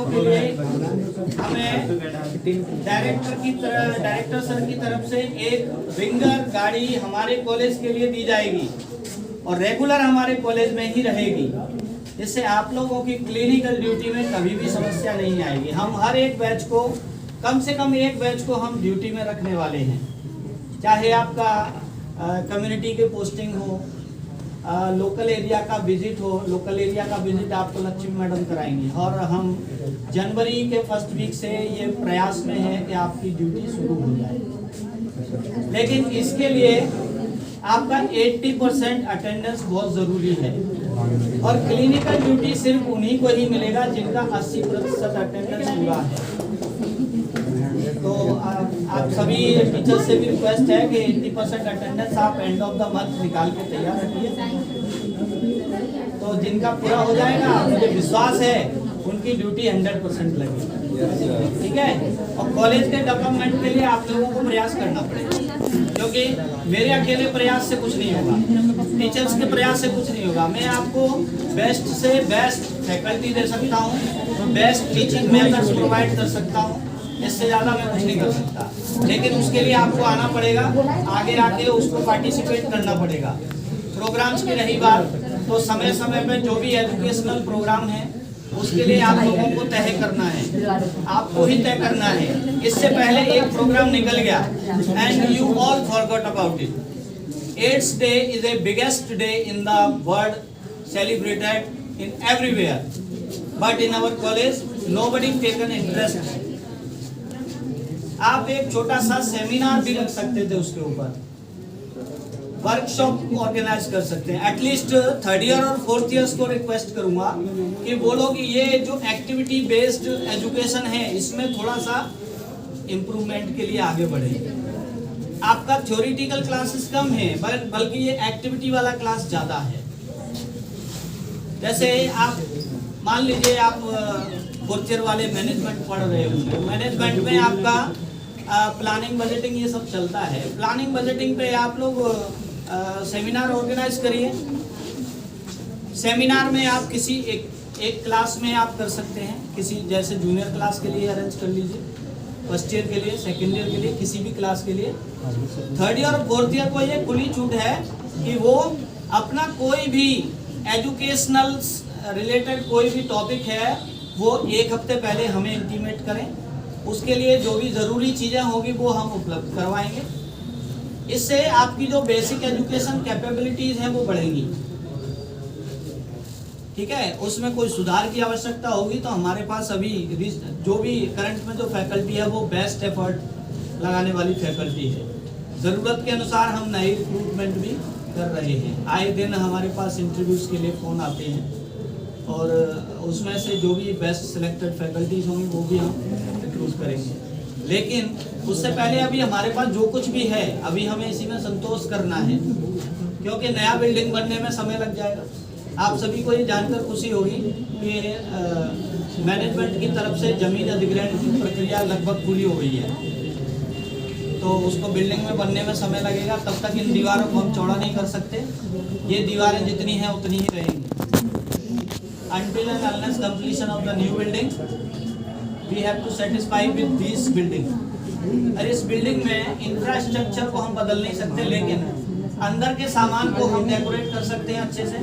लोगों के लिए हमें डायरेक्टर सर की तरफ से एक विंगर गाड़ी हमारे कॉलेज के लिए दी जाएगी और रेगुलर हमारे कॉलेज में ही रहेगी, जिससे आप लोगों की क्लिनिकल ड्यूटी में कभी भी समस्या नहीं आएगी। हम हर एक बैच को कम से कम एक बैच को हम ड्यूटी में रखने वाले हैं, चाहे आपका कम्युनिटी के पोस्टिंग हो, लोकल एरिया का विजिट हो। लोकल एरिया का विजिट आपको लक्ष्मी मैडम कराएंगी और हम जनवरी के फर्स्ट वीक से ये प्रयास में है कि आपकी ड्यूटी शुरू हो जाए। लेकिन इसके लिए आपका 80% अटेंडेंस बहुत ज़रूरी है और क्लिनिकल ड्यूटी सिर्फ उन्हीं को ही मिलेगा जिनका 80% अटेंडेंस पूरा है। तो आप सभी टीचर्स से भी रिक्वेस्ट है कि 80% अटेंडेंस आप एंड ऑफ द मंथ निकाल के तैयार रखिए। तो जिनका पूरा हो जाएगा, मुझे विश्वास है उनकी ड्यूटी 100% लगेगी, ठीक है। और कॉलेज के डेवलपमेंट के लिए आप लोगों को प्रयास करना पड़ेगा, क्योंकि मेरे अकेले प्रयास से कुछ नहीं होगा, टीचर्स के प्रयास से कुछ नहीं होगा। मैं आपको बेस्ट से बेस्ट फैकल्टी दे सकता हूँ, बेस्ट टीचिंग मेथड्स प्रोवाइड कर सकता हूँ, इससे ज़्यादा मैं कुछ नहीं कर सकता। लेकिन उसके लिए आपको आना पड़ेगा, आगे आके उसको पार्टिसिपेट करना पड़ेगा। प्रोग्राम्स की रही बात, तो समय समय पे जो भी एजुकेशनल प्रोग्राम है उसके लिए आप लोगों को तय करना है, आपको ही तय करना है। इससे पहले एक प्रोग्राम निकल गया and you all forgot about it. AIDS day is a biggest day in the world, celebrated in everywhere, but in our college nobody taken interest. आप एक छोटा सा सेमिनार भी रख सकते थे, उसके ऊपर वर्कशॉप ऑर्गेनाइज कर सकते हैं। एटलीस्ट थर्ड ईयर और फोर्थ ईयर्स को रिक्वेस्ट करूंगा कि वो लोग ये जो एक्टिविटी बेस्ड एजुकेशन है इसमें थोड़ा सा इम्प्रूवमेंट के लिए आगे बढ़े। आपका थ्योरेटिकल क्लासेस कम है, बल्कि ये एक्टिविटी वाला क्लास ज्यादा है। जैसे आप मान लीजिए आप फोर्थ ईयर वाले मैनेजमेंट पढ़ रहे हो, मैनेजमेंट में आपका प्लानिंग बजटिंग ये सब चलता है। प्लानिंग बजटिंग पे आप लोग सेमिनार ऑर्गेनाइज करिए। सेमिनार में आप किसी एक क्लास में आप कर सकते हैं, किसी जैसे जूनियर क्लास के लिए अरेंज कर लीजिए, फर्स्ट ईयर के लिए, सेकेंड ईयर के लिए, किसी भी क्लास के लिए। थर्ड ईयर और फोर्थ ईयर को ये खुली छूट है कि वो अपना कोई भी एजुकेशनल रिलेटेड कोई भी टॉपिक है वो एक हफ्ते पहले हमें इंटीमेट करें। उसके लिए जो भी ज़रूरी चीज़ें होगी वो हम उपलब्ध करवाएंगे। इससे आपकी जो बेसिक एजुकेशन कैपेबिलिटीज़ हैं वो बढ़ेंगी, ठीक है। उसमें कोई सुधार की आवश्यकता होगी तो हमारे पास अभी जो भी करंट में जो फैकल्टी है वो बेस्ट एफर्ट लगाने वाली फैकल्टी है। ज़रूरत के अनुसार हम नई रिक्रूटमेंट भी कर रहे हैं। आए दिन हमारे पास इंटरव्यूज़ के लिए फ़ोन आते हैं और उसमें से जो भी बेस्ट सिलेक्टेड फैकल्टीज होंगी वो भी हम रिक्रूट करेंगे। लेकिन उससे पहले अभी हमारे पास जो कुछ भी है अभी हमें इसी में संतोष करना है, क्योंकि नया बिल्डिंग बनने में समय लग जाएगा। आप सभी को ये जानकर खुशी होगी कि मैनेजमेंट की तरफ से जमीन अधिग्रहण की प्रक्रिया लगभग पूरी हो गई है, तो उसको बिल्डिंग में बनने में समय लगेगा। तब तक इन दीवारों को हम चौड़ा नहीं कर सकते, ये दीवारें जितनी हैं उतनी ही रहेंगी। Until and unless completion of the new building, we have to satisfy with this building. और इस बिल्डिंग में इंफ्रास्ट्रक्चर को हम बदल नहीं सकते, लेकिन अंदर के सामान को हम डेकोरेट कर सकते हैं अच्छे से।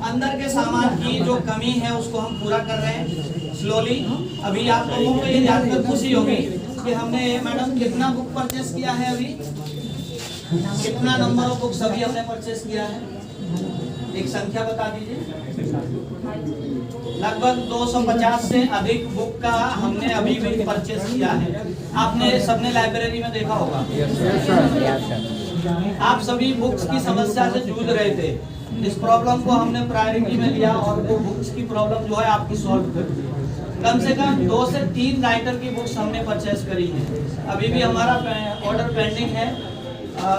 अंदर के सामान की जो कमी है उसको हम पूरा कर रहे हैं स्लोली। अभी आप लोगों को ये जानकर खुशी होगी कि हमने मैडम कितना बुक परचेस किया है, अभी कितना नंबर ऑफ बुक्स अभी हमने परचेस किया है, एक संख्या बता दीजिए। लगभग 250 से अधिक बुक का हमने अभी भी परचेस किया है। आपने सबने लाइब्रेरी में देखा होगा, आप सभी बुक्स की समस्या से जूझ रहे थे। इस प्रॉब्लम को हमने प्रायोरिटी में लिया और वो बुक्स की प्रॉब्लम जो है आपकी सॉल्व कर दी। कम से कम 2 से 3 राइटर की बुक्स हमने परचेस करी है। अभी भी हमारा ऑर्डर पेंडिंग है,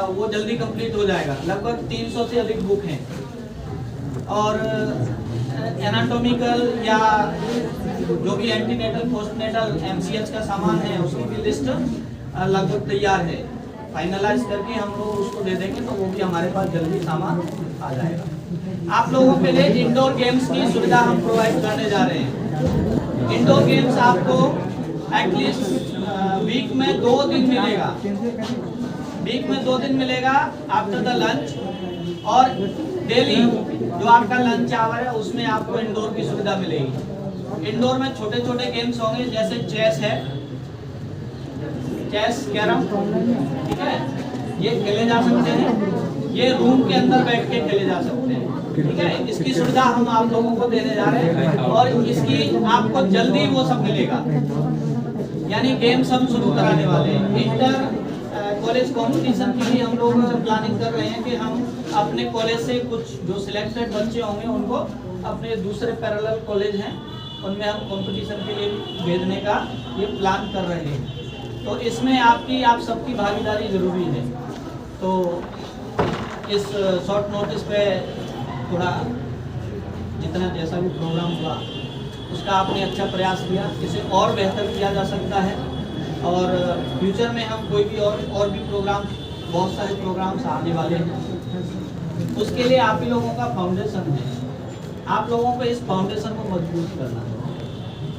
वो जल्दी कंप्लीट हो जाएगा। लगभग 300 से अधिक बुक हैं और एनाटॉमिकल या जो भी एंटीनेटल पोस्टनेटल एमसीएच का सामान है उसकी भी लिस्ट लगभग तैयार है। फाइनलाइज करके हम लोग उसको दे देंगे तो वो भी हमारे पास जल्दी सामान आ जाएगा। आप लोगों के लिए इंडोर गेम्स की सुविधा हम प्रोवाइड करने जा रहे हैं। इंडोर गेम्स आपको एटलीस्ट वीक में 2 दिन मिलेगा, वीक में 2 दिन मिलेगा आफ्टर द लंच, और डेली जो आपका लंच आवर है उसमें आपको इंडोर की सुविधा मिलेगी। इंडोर में छोटे छोटे गेम्स होंगे, जैसे चेस है, चेस, कैरम, ठीक है, ये खेले जा सकते हैं, ये रूम के अंदर बैठ के खेले जा सकते हैं, ठीक है। इसकी सुविधा हम आप लोगों को देने जा रहे हैं, और इसकी आपको जल्दी वो सब मिलेगा। यानी गेम्स हम शुरू कराने वाले हैं। इंटर कॉलेज कंपटीशन के लिए हम लोग प्लानिंग कर रहे हैं कि हम अपने कॉलेज से कुछ जो सिलेक्टेड बच्चे होंगे उनको अपने दूसरे पैरेलल कॉलेज हैं उनमें हम कंपटीशन के लिए भेजने का ये प्लान कर रहे हैं। तो इसमें आप सबकी भागीदारी जरूरी है। तो इस शॉर्ट नोटिस पे थोड़ा जितना जैसा भी प्रोग्राम हुआ उसका आपने अच्छा प्रयास किया, इसे और बेहतर किया जा सकता है, और फ्यूचर में हम कोई भी और भी प्रोग्राम, बहुत सारे प्रोग्राम्स आने वाले हैं। उसके लिए आप ही लोगों का फाउंडेशन है, आप लोगों को इस फाउंडेशन को मजबूत करना है।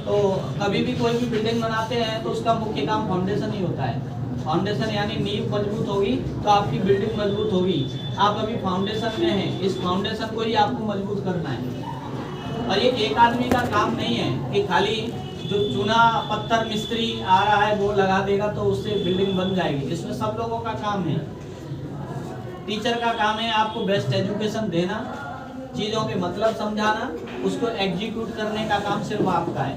तो कभी भी कोई भी बिल्डिंग बनाते हैं तो उसका मुख्य काम फाउंडेशन ही होता है। फाउंडेशन यानी नींव मजबूत होगी तो आपकी बिल्डिंग मजबूत होगी। आप अभी फाउंडेशन में हैं, इस फाउंडेशन को ही आपको मजबूत करना है। और ये एक आदमी का काम नहीं है कि खाली जो चूना पत्थर मिस्त्री आ रहा है वो लगा देगा तो उससे बिल्डिंग बन जाएगी। इसमें सब लोगों का काम है। टीचर का काम है आपको बेस्ट एजुकेशन देना, चीज़ों के मतलब समझाना, उसको एग्जीक्यूट करने का काम सिर्फ आपका है।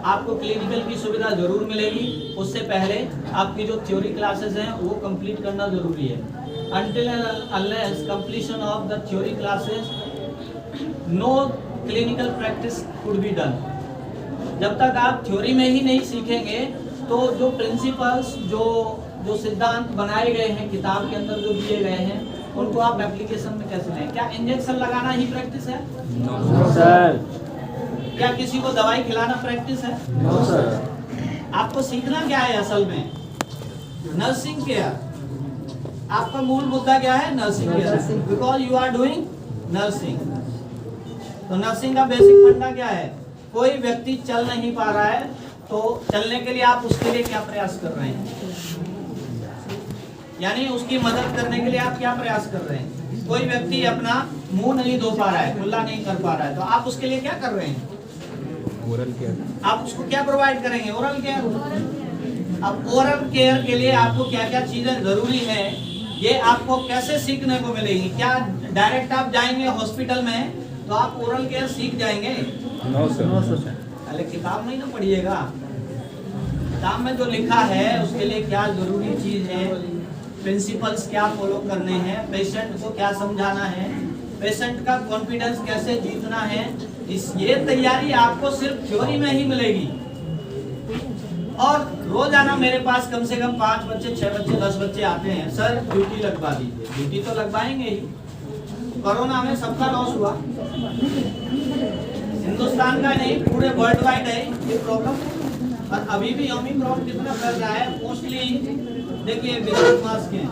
आपको क्लिनिकल की सुविधा जरूर मिलेगी, उससे पहले आपकी जो थ्योरी क्लासेस हैं वो कंप्लीट करना जरूरी है। Until and unless completion of the theory classes, no clinical practice could be done. जब तक आप थ्योरी में ही नहीं सीखेंगे तो जो प्रिंसिपल्स, जो सिद्धांत बनाए गए हैं किताब के अंदर जो दिए गए हैं उनको आप एप्लीकेशन में कैसे लें? क्या इंजेक्शन लगाना ही प्रैक्टिस है? No sir. क्या किसी को दवाई खिलाना प्रैक्टिस है? No sir. आपको सीखना क्या है असल में? Nursing care. आपका मूल मुद्दा क्या है? Nursing care, because you are doing nursing. तो नर्सिंग का बेसिक फंडा क्या है? कोई व्यक्ति चल नहीं पा रहा है तो चलने के लिए आप उसके लिए क्या प्रयास कर रहे हैं? यानी उसकी मदद करने के लिए आप क्या प्रयास कर रहे हैं? कोई व्यक्ति अपना मुंह नहीं धो पा रहा है, खुला नहीं कर पा रहा है, तो आप उसके लिए क्या कर रहे हैं? Oral care. आप उसको क्या प्रोवाइड करेंगे? Oral care. अब ओरल केयर के लिए आपको क्या क्या चीजें जरूरी है ये आपको कैसे सीखने को मिलेगी? क्या डायरेक्ट आप जाएंगे हॉस्पिटल में तो आप ओरल केयर सीख जाएंगे? No sir. पहले किताब नहीं ना पढ़िएगा। किताब में जो लिखा है उसके लिए क्या जरूरी चीज है, प्रिंसिपल्स क्या फॉलो करने हैं, पेशेंट को क्या समझाना है, पेशेंट का कॉन्फिडेंस कैसे जीतना है, ये तैयारी आपको सिर्फ थ्योरी में ही मिलेगी। और रोजाना मेरे पास कम से कम 5 बच्चे, 6 बच्चे, 10 बच्चे आते हैं, सर ड्यूटी लगवा दीजिए। ड्यूटी तो लगवाएंगे ही। कोरोना में सबका लॉस हुआ, हिंदुस्तान का नहीं पूरे वर्ल्ड वाइड है ये प्रॉब्लम। और अभी भी ओमिक्रॉन कितना फैल रहा है, मोस्टली देखिए बिजनेस मास्क हैं।